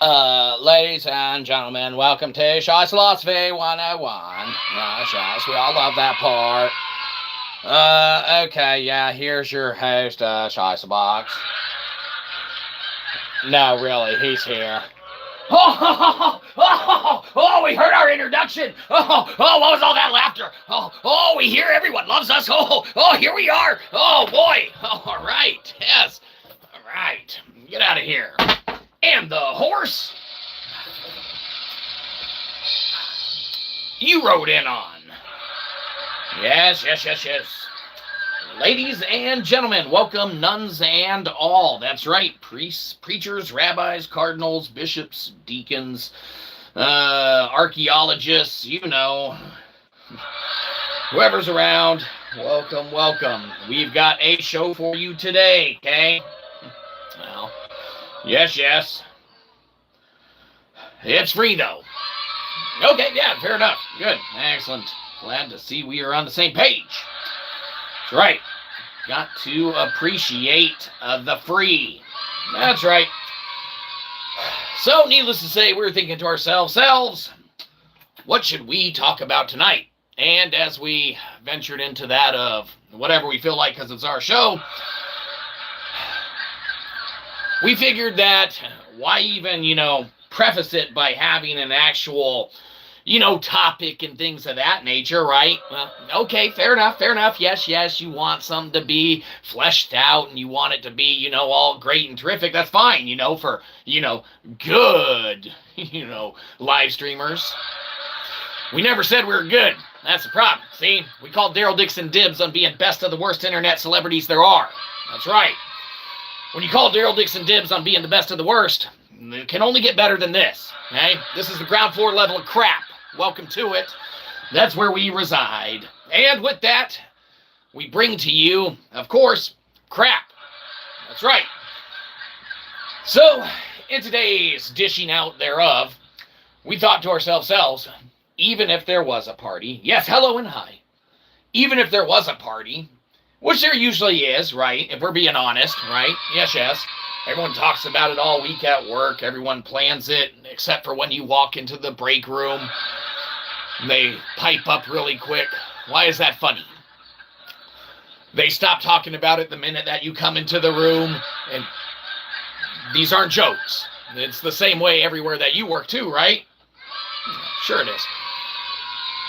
Ladies and gentlemen, welcome to Shyzalosophy 101. Yes, we all love that part. Okay, yeah, here's your host, Shyzabox. No, really, he's here. We heard our introduction. What was all that laughter? We hear everyone loves us. Here we are. Oh, boy. All right, yes. All right, get out of here. And the horse you rode in on. Yes. Ladies and gentlemen, welcome nuns and all. That's right, priests, preachers, rabbis, cardinals, bishops, deacons, archaeologists, whoever's around, welcome. We've got a show for you today, okay? Well, yes. It's free, though. Okay, yeah, fair enough. Good, excellent. Glad to see we are on the same page. That's right. Got to appreciate the free. That's right. So, needless to say, we're thinking to ourselves, what should we talk about tonight? And as we ventured into that of whatever we feel like because it's our show, we figured that why even, preface it by having an actual, topic and things of that nature, right? Well, okay, fair enough. Yes, you want something to be fleshed out and you want it to be, all great and terrific. That's fine, for, good, live streamers. We never said we were good. That's the problem. See, we called Daryl Dixon dibs on being best of the worst internet celebrities there are. That's right. When you call Daryl Dixon dibs on being the best of the worst, it can only get better than this, okay? This is the ground floor level of crap. Welcome to it. That's where we reside. And with that, we bring to you, of course, crap. That's right. So, in today's dishing out thereof, we thought to ourselves, even if there was a party, yes, hello and hi, even if there was a party, which there usually is, right, if we're being honest, right, yes, everyone talks about it all week at work, everyone plans it, except for when you walk into the break room, they pipe up really quick. Why is that funny? They stop talking about it the minute that you come into the room, and these aren't jokes. It's the same way everywhere that you work too, right? Sure it is.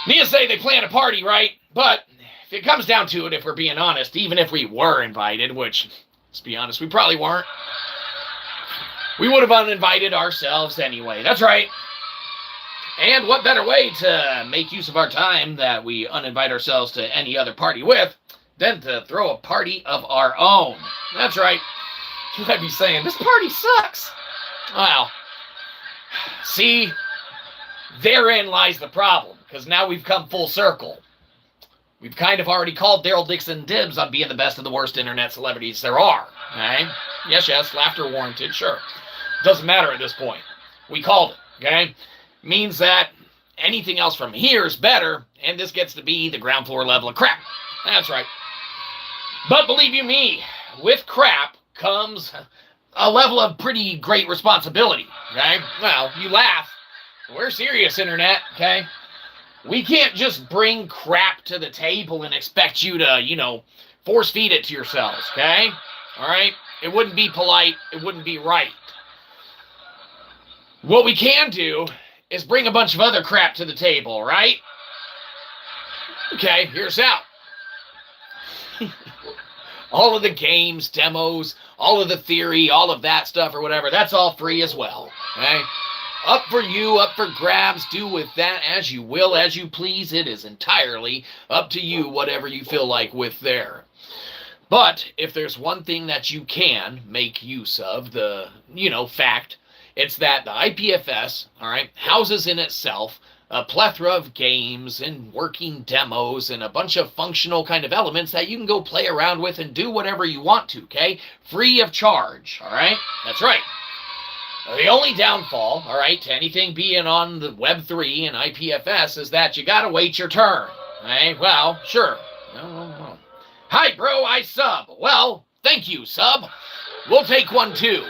Needless to say, they plan a party, right? But if it comes down to it, if we're being honest, even if we were invited, which, let's be honest, we probably weren't, we would have uninvited ourselves anyway. That's right. And what better way to make use of our time that we uninvite ourselves to any other party with than to throw a party of our own. That's right. You might be saying, this party sucks. Well, see, therein lies the problem, because now we've come full circle. We've kind of already called Daryl Dixon dibs on being the best of the worst internet celebrities there are. Okay? Yes, laughter warranted, sure. Doesn't matter at this point. We called it, okay? Means that anything else from here is better, and this gets to be the ground floor level of crap. That's right. But believe you me, with crap comes a level of pretty great responsibility, okay? Well, you laugh. We're serious, internet, okay? We can't just bring crap to the table and expect you to, force feed it to yourselves, okay? All right? It wouldn't be polite. It wouldn't be right. What we can do is bring a bunch of other crap to the table, right? Okay, here's out. All of the games, demos, all of the theory, all of that stuff or whatever, that's all free as well, okay? Up for you, up for grabs. Do with that as you will, as you please. It is entirely up to you, whatever you feel like with there. But if there's one thing that you can make use of, the, fact, it's that the ipfs, all right, houses in itself a plethora of games and working demos and a bunch of functional kind of elements that you can go play around with and do whatever you want to, okay? Free of charge, all right? That's right. The only downfall, all right, to anything being on the Web3 and IPFS is that you gotta wait your turn, okay? Well, sure. Hi, bro, I sub. Well, thank you, sub. We'll take one, too.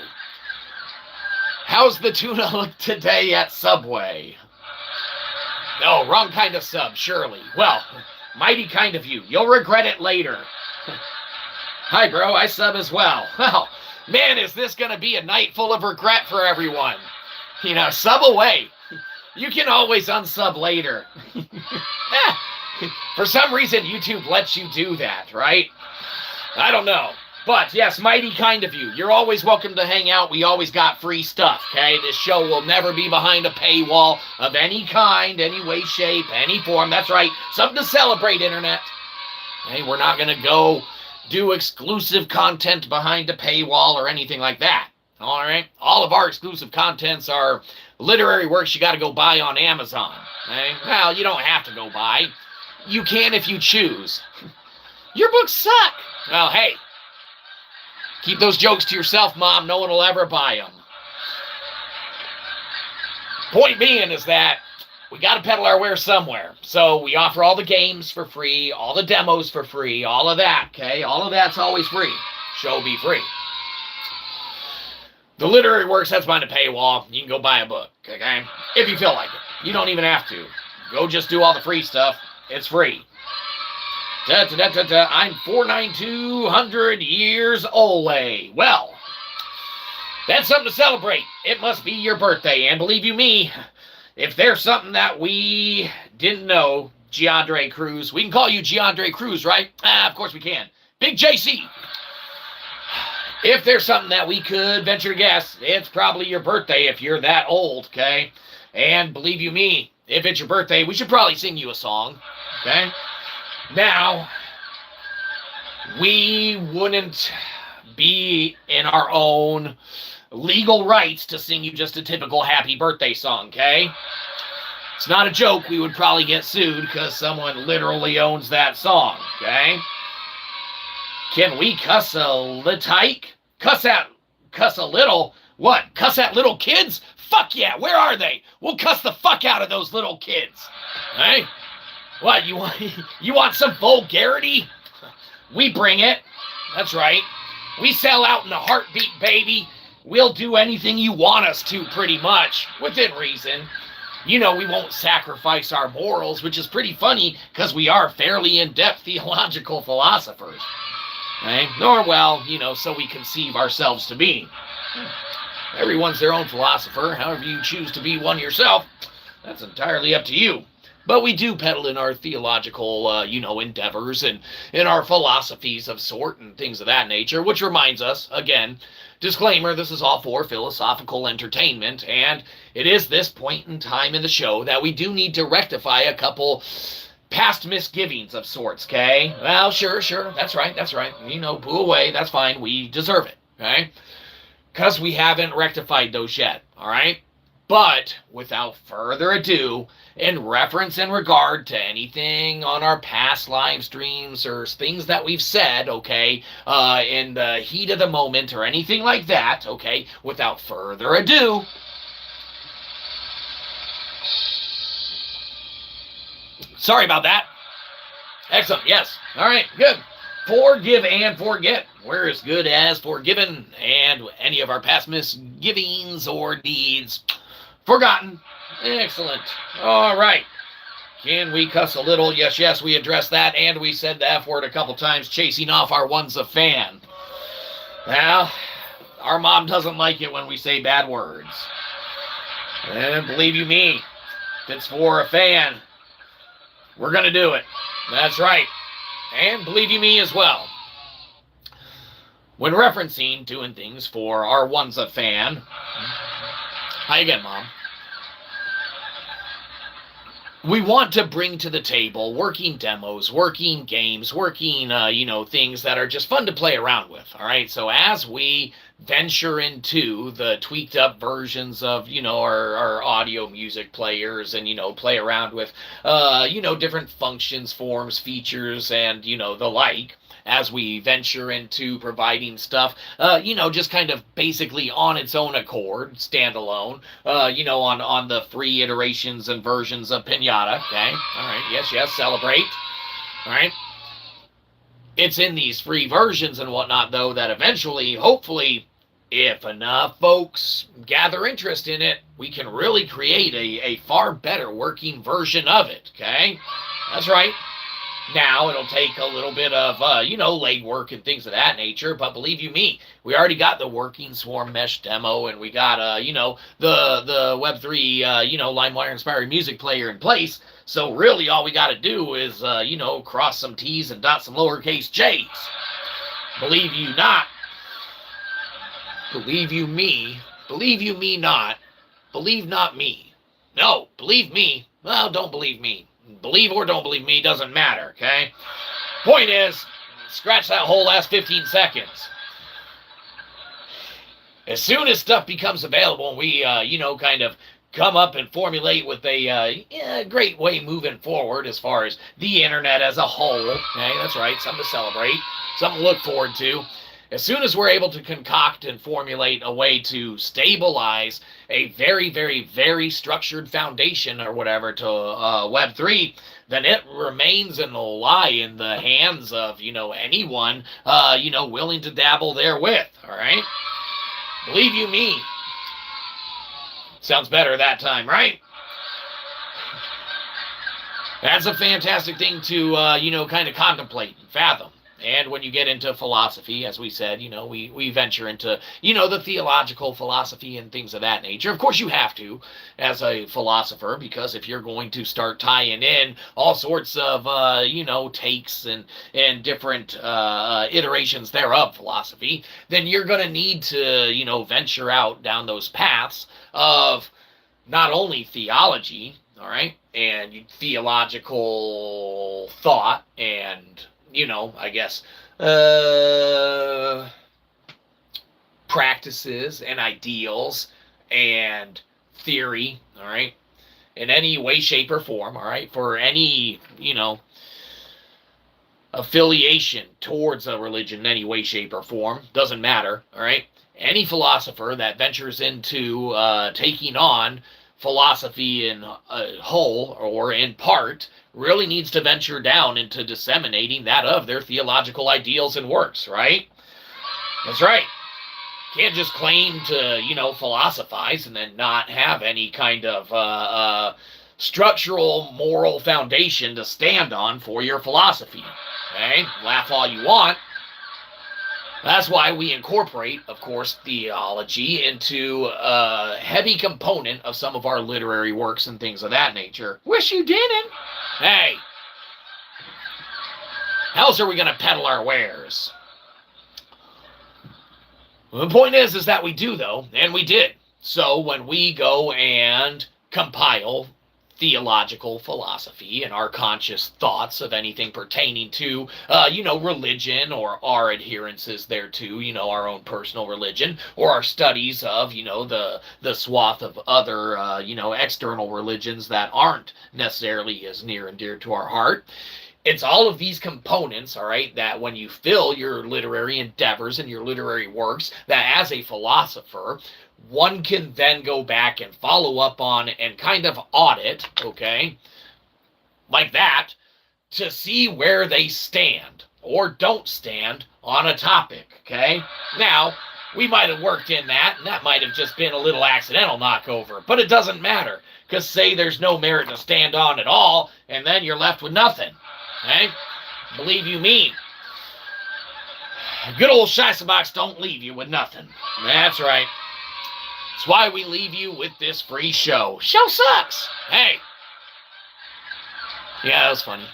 How's the tuna look today at Subway? No, wrong kind of sub, surely. Well, mighty kind of you. You'll regret it later. Hi, bro. I sub as well. Well, man, is this going to be a night full of regret for everyone. You know, sub away. You can always unsub later. For some reason, YouTube lets you do that, right? I don't know. But, yes, mighty kind of you. You're always welcome to hang out. We always got free stuff, okay? This show will never be behind a paywall of any kind, any way, shape, any form. That's right. Something to celebrate, Internet. Okay, we're not going to go do exclusive content behind a paywall or anything like that. All right? All of our exclusive contents are literary works you got to go buy on Amazon. Okay? Well, you don't have to go buy. You can if you choose. Your books suck. Well, hey. Keep those jokes to yourself, Mom. No one will ever buy them. Point being is that we got to peddle our wares somewhere. So we offer all the games for free, all the demos for free, all of that, okay? All of that's always free. Show be free. The literary works, that's behind a paywall. You can go buy a book, okay? If you feel like it. You don't even have to. Go just do all the free stuff. It's free. I'm 49200 years old. Well, that's something to celebrate. It must be your birthday. And believe you me, if there's something that we didn't know, Giandre Cruz, we can call you Giandre Cruz, right? Of course we can. Big JC. If there's something that we could venture to guess, it's probably your birthday if you're that old, okay? And believe you me, if it's your birthday, we should probably sing you a song, okay? Now, we wouldn't be in our own legal rights to sing you just a typical happy birthday song, okay? It's not a joke. We would probably get sued because someone literally owns that song, okay? Can we cuss a little? Cuss a little? What? Cuss at little kids? Fuck yeah, where are they? We'll cuss the fuck out of those little kids, okay? What, you want some vulgarity? We bring it. That's right. We sell out in a heartbeat, baby. We'll do anything you want us to, pretty much, within reason. You know, we won't sacrifice our morals, which is pretty funny, because we are fairly in-depth theological philosophers. Right? Nor, well, you know, so we conceive ourselves to be. Everyone's their own philosopher. However you choose to be one yourself, that's entirely up to you. But we do peddle in our theological, endeavors and in our philosophies of sort and things of that nature, which reminds us, again, disclaimer, this is all for philosophical entertainment, and it is this point in time in the show that we do need to rectify a couple past misgivings of sorts, okay? Well, sure, that's right. You know, boo away, that's fine, we deserve it, okay? Because we haven't rectified those yet, all right? But, without further ado, in reference and regard to anything on our past live streams or things that we've said, okay, in the heat of the moment or anything like that, okay, without further ado, sorry about that. Excellent, yes. All right, good. Forgive and forget. We're as good as forgiven, and any of our past misgivings or deeds forgotten. Excellent. All right. Can we cuss a little? Yes, we addressed that, and we said the F word a couple times, chasing off our one's a fan. Well, our mom doesn't like it when we say bad words. And believe you me, if it's for a fan, we're going to do it. That's right. And believe you me as well. When referencing doing things for our one's a fan. Hi again, Mom. We want to bring to the table working demos, working games, working, things that are just fun to play around with, all right? So as we venture into the tweaked up versions of, our audio music players and, play around with, different functions, forms, features, and, the like, as we venture into providing stuff, just kind of basically on its own accord, standalone, on the free iterations and versions of Pinata, okay? All right, yes, celebrate, all right? It's in these free versions and whatnot, though, that eventually, hopefully, if enough folks gather interest in it, we can really create a far better working version of it, okay? That's right. Now, it'll take a little bit of, legwork and things of that nature, but believe you me, we already got the working Swarm Mesh demo, and we got, the Web3, LimeWire-inspired music player in place, so really all we got to do is, cross some T's and dot some lowercase j's. Believe you not, believe you me not, believe not me. No, believe me, well, don't believe me. Believe or don't believe me, doesn't matter, okay? Point is, scratch that whole last 15 seconds. As soon as stuff becomes available and we, kind of come up and formulate with a great way moving forward as far as the internet as a whole, okay? That's right, something to celebrate, something to look forward to. As soon as we're able to concoct and formulate a way to stabilize a very, very, very structured foundation or whatever to Web3, then it remains and will lie in the hands of, anyone, willing to dabble therewith, all right? Believe you me. Sounds better that time, right? That's a fantastic thing to, kind of contemplate and fathom. And when you get into philosophy, as we said, we venture into, the theological philosophy and things of that nature. Of course, you have to as a philosopher, because if you're going to start tying in all sorts of, takes and different iterations thereof philosophy, then you're going to need to, venture out down those paths of not only theology, all right, and theological thought and practices and ideals and theory, all right, in any way, shape, or form, all right, for any, affiliation towards a religion in any way, shape, or form, doesn't matter, all right, any philosopher that ventures into taking on philosophy in whole or in part really needs to venture down into disseminating that of their theological ideals and works, right? That's right. Can't just claim to, philosophize and then not have any kind of structural moral foundation to stand on for your philosophy, okay? Laugh all you want. That's why we incorporate, of course, theology into a heavy component of some of our literary works and things of that nature. Wish you didn't. Hey, how else are we going to peddle our wares? Well, the point is that we do, though, and we did. So when we go and compile theological philosophy and our conscious thoughts of anything pertaining to, religion or our adherences thereto, our own personal religion, or our studies of, the swath of other, external religions that aren't necessarily as near and dear to our heart. It's all of these components, all right, that when you fill your literary endeavors and your literary works, that as a philosopher, one can then go back and follow up on and kind of audit, okay, like that, to see where they stand or don't stand on a topic, okay? Now, we might have worked in that, and that might have just been a little accidental knockover, but it doesn't matter, because say there's no merit to stand on at all, and then you're left with nothing, okay? Believe you me, good old Shyzabox don't leave you with nothing. That's right. That's why we leave you with this free show. Show sucks. Hey. Yeah, that was funny.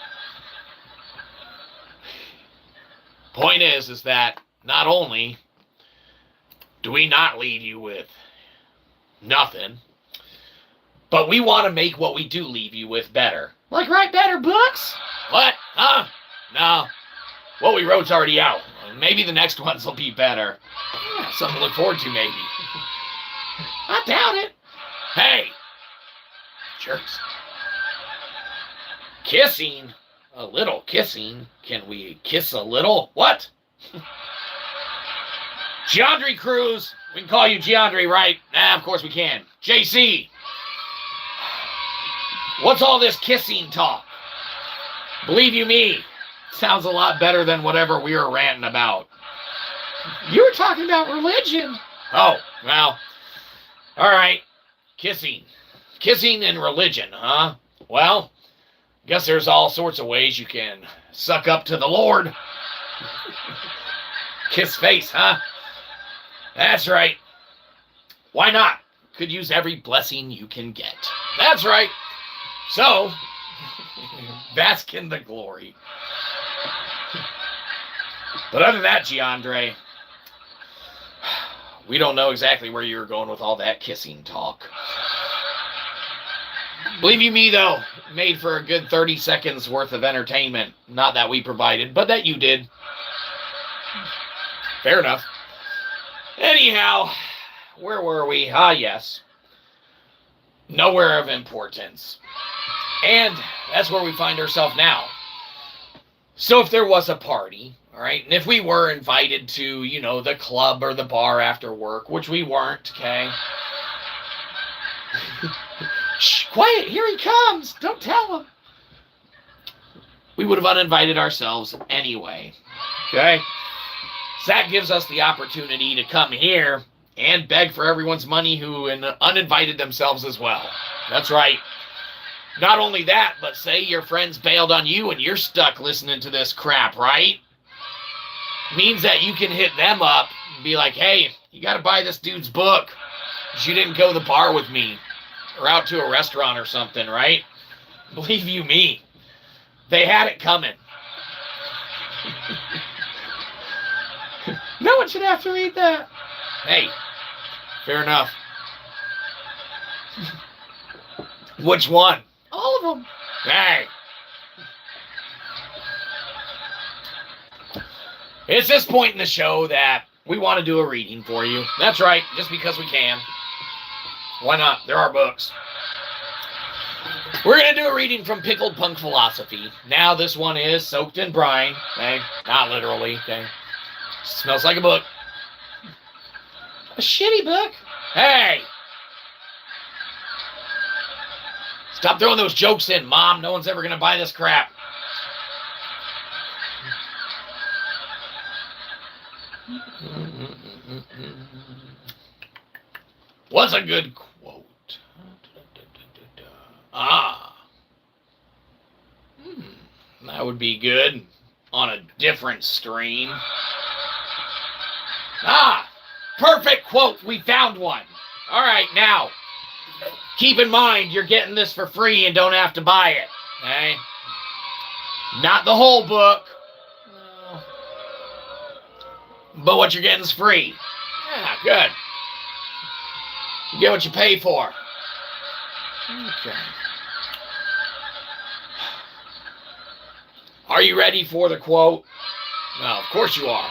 Point is that not only do we not leave you with nothing, but we want to make what we do leave you with better. Like write better books? What? Huh? No. What we wrote's already out. Maybe the next ones will be better. Yeah, something to look forward to, maybe. I doubt it. Hey, jerks. Kissing? A little kissing? Can we kiss a little? What? Geandry Cruz. We can call you Geandry, right? Nah, of course we can. JC. What's all this kissing talk? Believe you me, sounds a lot better than whatever we were ranting about. You were talking about religion. Oh, well, all right. Kissing. Kissing and religion, huh? Well, guess there's all sorts of ways you can suck up to the Lord. Kiss face, huh? That's right. Why not? Could use every blessing you can get. That's right. So, bask in the glory. But other than that, Giandre, we don't know exactly where you're going with all that kissing talk. Believe you me, though, made for a good 30 seconds worth of entertainment. Not that we provided, but that you did. Fair enough. Anyhow, where were we? Ah, yes. Nowhere of importance. And that's where we find ourselves now. So if there was a party, all right, and if we were invited to, you know, the club or the bar after work, which we weren't, okay? Shh, quiet, here he comes. Don't tell him. We would have uninvited ourselves anyway, okay? So that gives us the opportunity to come here and beg for everyone's money who uninvited themselves as well. That's right. Not only that, but say your friends bailed on you and you're stuck listening to this crap, right? Means that you can hit them up and be like, hey, you got to buy this dude's book because you didn't go to the bar with me or out to a restaurant or something, right? Believe you me, they had it coming. No one should have to read that. Hey, fair enough. Which one? All of them. Hey. It's this point in the show that we want to do a reading for you. That's right, just because we can. Why not? There are books. We're going to do a reading from Pickled Punk Philosophy. Now, this one is soaked in brine. Okay? Not literally. Okay? Smells like a book. A shitty book. Hey! Stop throwing those jokes in, Mom. No one's ever going to buy this crap. What's a good quote? That would be good on a different stream. Perfect quote. We found one. All right, now, keep in mind you're getting this for free and don't have to buy it. Okay? Not the whole book. But what you're getting is free. Yeah, good. You get what you pay for. Okay. Are you ready for the quote? Well, of course you are.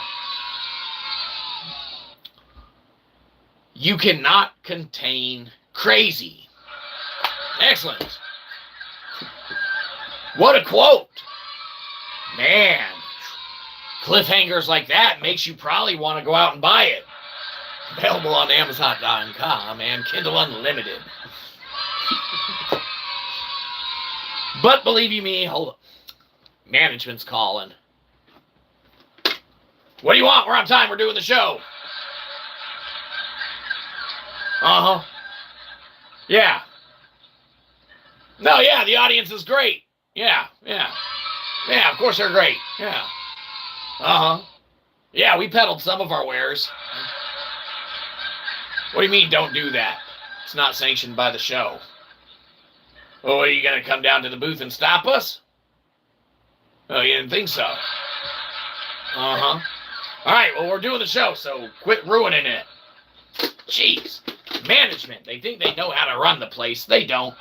You cannot contain crazy. Excellent. What a quote. Man. Cliffhangers like that makes you probably want to go out and buy it. Available on Amazon.com and Kindle Unlimited. But believe you me, hold on. Management's calling. What do you want? We're on time. We're doing the show. Uh-huh. Yeah. No, yeah, the audience is great. Yeah. Yeah, of course they're great. Yeah. Uh-huh. Yeah, we peddled some of our wares. What do you mean, don't do that? It's not sanctioned by the show. Oh, are you going to come down to the booth and stop us? Oh, you didn't think so? Uh-huh. All right, well, we're doing the show, so quit ruining it. Jeez. Management, they think they know how to run the place. They don't.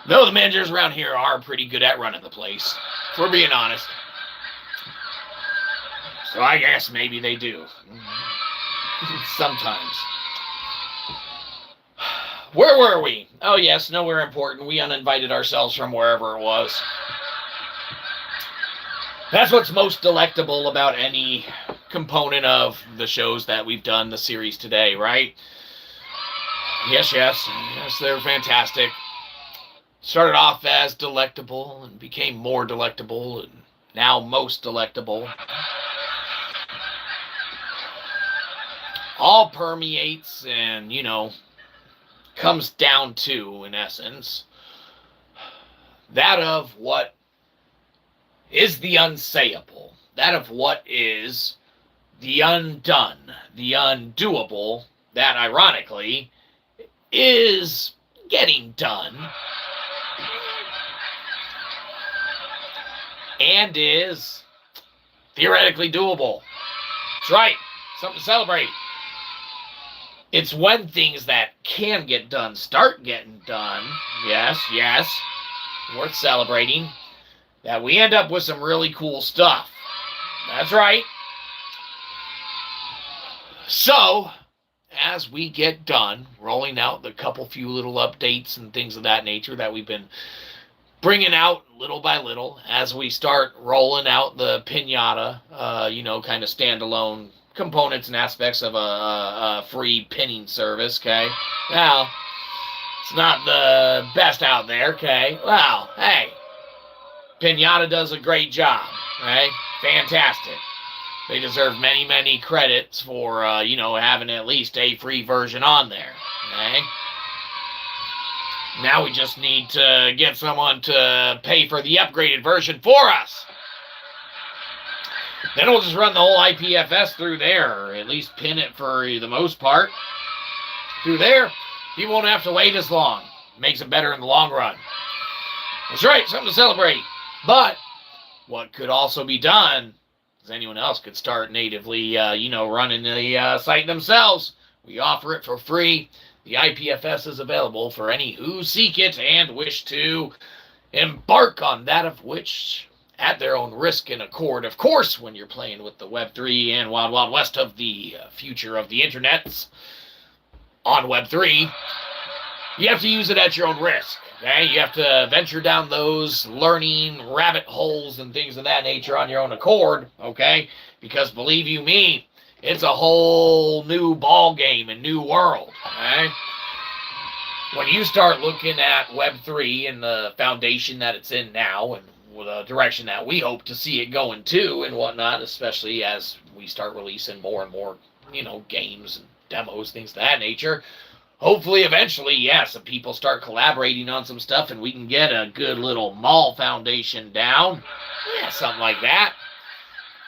Though the managers around here are pretty good at running the place, if we're being honest. So I guess maybe they do. Sometimes. Where were we? Oh yes, nowhere important. We uninvited ourselves from wherever it was. That's what's most delectable about any component of the shows that we've done, the series today, right? Yes, they're fantastic. Started off as delectable and became more delectable and now most delectable. all permeates and, comes down to, in essence, that of what is the unsayable, that of what is the undone, the undoable, that ironically is getting done and is theoretically doable. That's right, something to celebrate. It's when things that can get done start getting done, yes, worth celebrating, that we end up with some really cool stuff. That's right. So, as we get done rolling out the few little updates and things of that nature that we've been bringing out little by little, as we start rolling out the Pinata, kind of standalone components and aspects of a free pinning service, okay? Well, it's not the best out there, okay? Well, hey, Pinata does a great job, right? Fantastic. They deserve many, many credits for, having at least a free version on there, okay? Now we just need to get someone to pay for the upgraded version for us. Then we'll just run the whole ipfs through there, or at least pin it for the most part. Through there, you won't have to wait as long. Makes it better in the long run. That's right, something to celebrate. But what could also be done is anyone else could start natively, running the site themselves. We offer it for free. The ipfs is available for any who seek it and wish to embark on that of which, at their own risk and accord, of course, when you're playing with the Web3 and Wild Wild West of the future of the internets on Web3, you have to use it at your own risk, okay? You have to venture down those learning rabbit holes and things of that nature on your own accord, okay? Because believe you me, it's a whole new ball game and new world, okay? When you start looking at Web3 and the foundation that it's in now and the direction that we hope to see it going to and whatnot, especially as we start releasing more and more, games and demos, things of that nature. Hopefully, eventually, some people start collaborating on some stuff and we can get a good little mall foundation down. Yeah, something like that.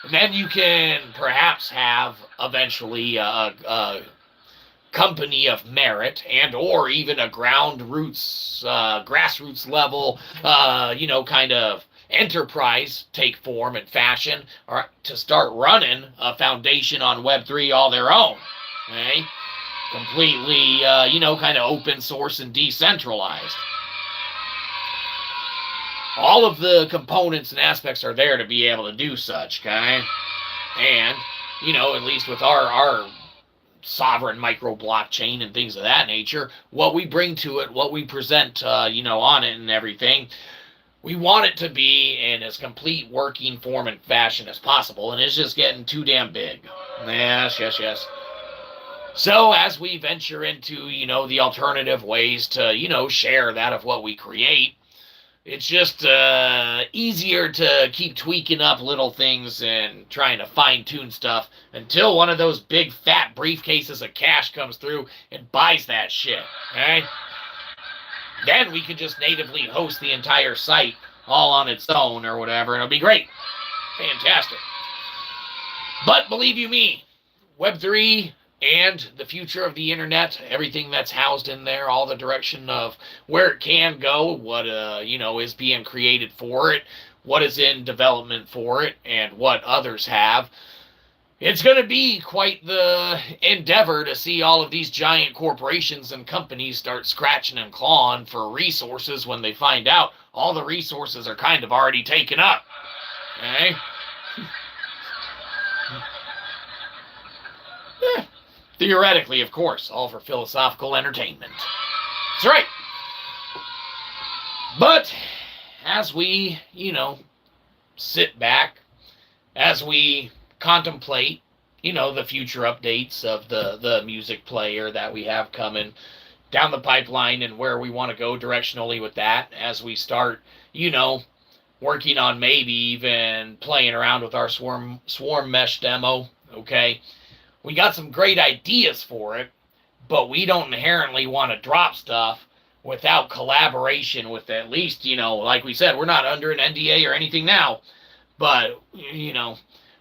And then you can perhaps have eventually a company of merit and or even a grassroots level, kind of enterprise take form and fashion, or to start running a foundation on Web3 all their own, okay? Completely, kind of open source and decentralized. All of the components and aspects are there to be able to do such, okay? And, at least with our sovereign micro blockchain and things of that nature, what we bring to it, what we present, on it and everything, we want it to be in as complete working form and fashion as possible, and it's just getting too damn big. Yes. So as we venture into, the alternative ways to, share that of what we create, it's just easier to keep tweaking up little things and trying to fine-tune stuff until one of those big fat briefcases of cash comes through and buys that shit, okay? Then we can just natively host the entire site all on its own or whatever, and it'll be great. Fantastic. But believe you me, Web3 and the future of the internet, everything that's housed in there, all the direction of where it can go, what, is being created for it, what is in development for it, and what others have. It's going to be quite the endeavor to see all of these giant corporations and companies start scratching and clawing for resources when they find out all the resources are kind of already taken up. Okay? Theoretically, of course, all for philosophical entertainment. That's right. But as we, sit back, as we contemplate, the future updates of the music player that we have coming down the pipeline and where we want to go directionally with that, as we start, working on maybe even playing around with our swarm mesh demo, okay? we got some great ideas for it, but we don't inherently want to drop stuff without collaboration with at least, like we said, we're not under an NDA or anything now, but,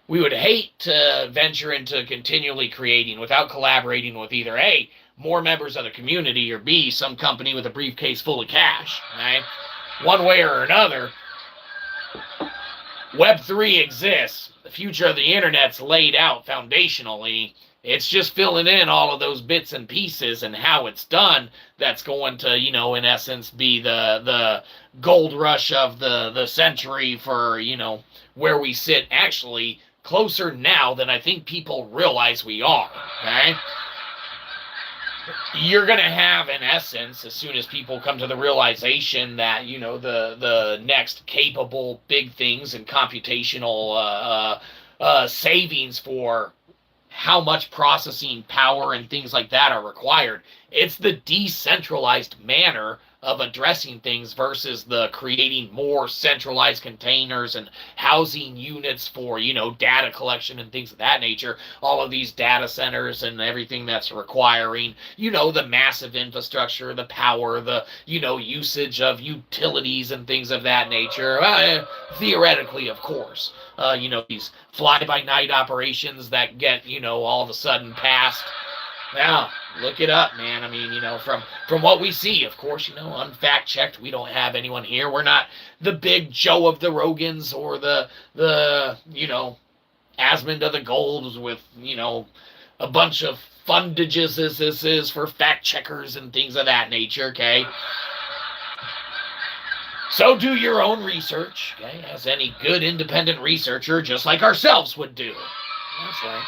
we would hate to venture into continually creating without collaborating with either A, more members of the community, or B, some company with a briefcase full of cash, right? One way or another, Web3 exists. The future of the internet's laid out foundationally. It's just filling in all of those bits and pieces and how it's done that's going to, in essence, be the gold rush of the century for, where we sit actually closer now than I think people realize we are, okay? You're going to have, in essence, as soon as people come to the realization that, the next capable big things and computational savings for how much processing power and things like that are required. It's the decentralized manner of addressing things versus the creating more centralized containers and housing units for, data collection and things of that nature. All of these data centers and everything that's requiring, the massive infrastructure, the power, the, usage of utilities and things of that nature. Theoretically, of course. These fly-by-night operations that get, all of a sudden passed. Now, look it up, man. I mean, from what we see, of course, unfact-checked, we don't have anyone here. We're not the big Joe of the Rogans or the Asmund of the Golds with, a bunch of fundages as this is for fact-checkers and things of that nature, okay? So do your own research, okay, as any good independent researcher, just like ourselves would do. That's right.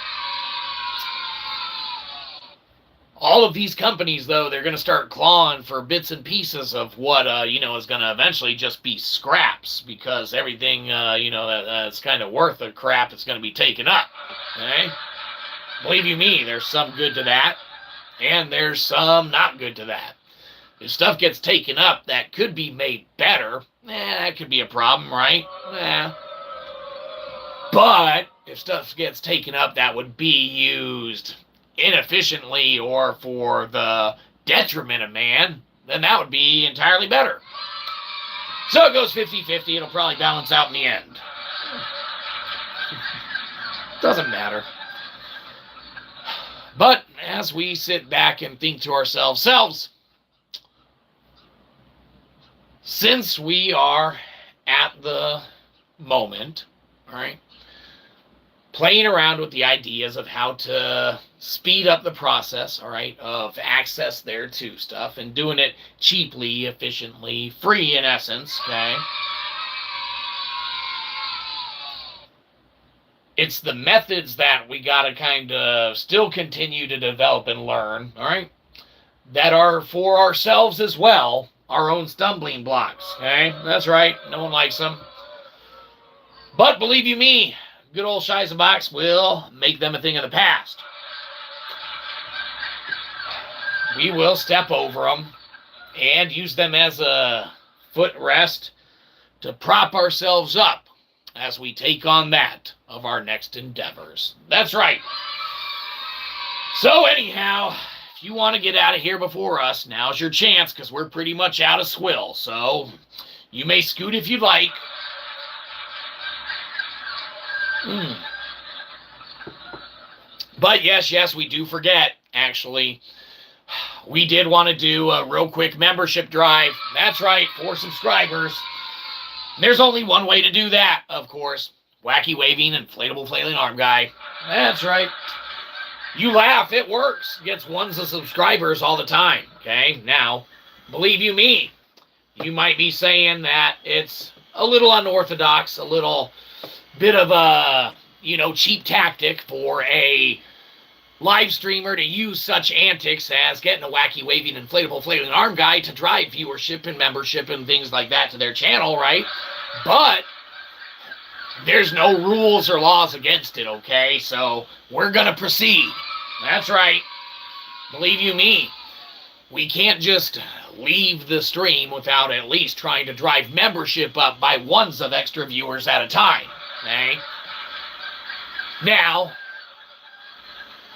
All of these companies, though, they're going to start clawing for bits and pieces of what, is going to eventually just be scraps, because everything, that's kind of worth the crap is going to be taken up, okay? Believe you me, there's some good to that, and there's some not good to that. If stuff gets taken up that could be made better, that could be a problem, right? But if stuff gets taken up that would be used inefficiently or for the detriment of man, then that would be entirely better. So it goes 50-50. It'll probably balance out in the end. Doesn't matter. But as we sit back and think to ourselves, since we are at the moment, all right, playing around with the ideas of how to speed up the process, all right, of access there to stuff and doing it cheaply, efficiently, free in essence, okay? It's the methods that we got to kind of still continue to develop and learn, all right, that are for ourselves as well, our own stumbling blocks, okay? That's right, no one likes them. But believe you me, good old Shyzabox will make them a thing of the past. We will step over them and use them as a footrest to prop ourselves up as we take on that of our next endeavors. That's right. So anyhow, if you want to get out of here before us, now's your chance, because we're pretty much out of swill. So you may scoot if you'd like. But yes, we do forget, actually. We did want to do a real quick membership drive. That's right, for subscribers. There's only one way to do that, of course. Wacky waving, inflatable flailing arm guy. That's right. You laugh, it works. Gets ones of subscribers all the time, okay? Now, believe you me, you might be saying that it's a little unorthodox, a little bit of a, cheap tactic for a live streamer to use such antics as getting a wacky waving inflatable flailing arm guy to drive viewership and membership and things like that to their channel, right? But there's no rules or laws against it, okay? So we're gonna proceed. That's right. Believe you me, we can't just leave the stream without at least trying to drive membership up by ones of extra viewers at a time, okay? Now,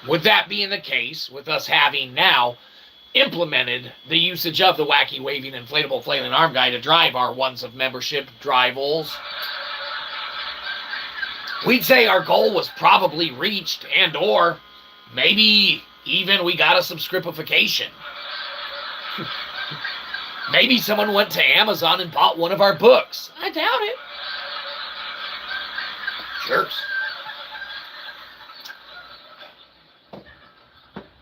with that being the case, with us having now implemented the usage of the wacky waving inflatable flailing arm guy to drive our ones of membership drivels, we'd say our goal was probably reached, and or maybe even we got a subscripification. Maybe someone went to Amazon and bought one of our books. I doubt it. Jerks.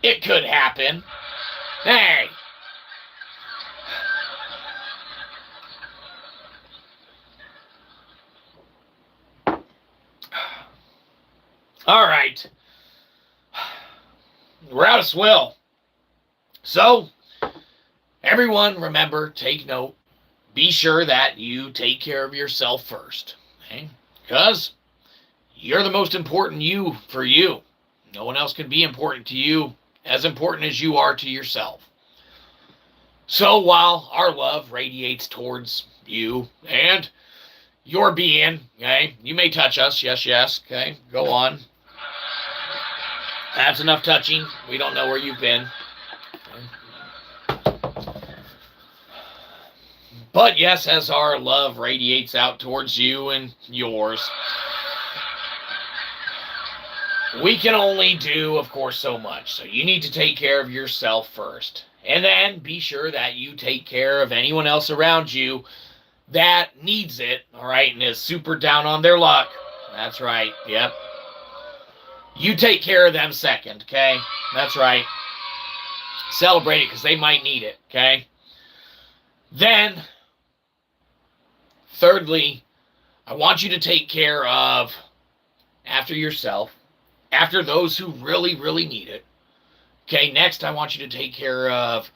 It could happen. Hey. All right. We're out of swill. So, everyone, remember, take note. Be sure that you take care of yourself first. Okay? Because you're the most important you for you. No one else can be important to you as important as you are to yourself. So while our love radiates towards you and your being, okay, you may touch us, yes, okay, go on. That's enough touching. We don't know where you've been. But yes, as our love radiates out towards you and yours, we can only do, of course, so much. So you need to take care of yourself first. And then be sure that you take care of anyone else around you that needs it, all right, and is super down on their luck. That's right, yep. You take care of them second, okay? That's right. Celebrate it because they might need it, okay? Then, thirdly, I want you to take care of, after yourself, after those who really, really need it. Okay, next I want you to take care of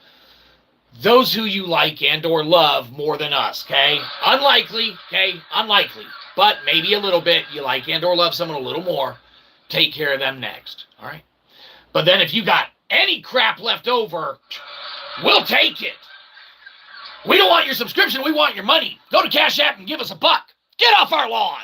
those who you like and or love more than us, okay? Unlikely, okay? Unlikely. But maybe a little bit. You like and or love someone a little more. Take care of them next, all right? But then if you got any crap left over, we'll take it. We don't want your subscription. We want your money. Go to Cashapp and give us $1. Get off our lawn.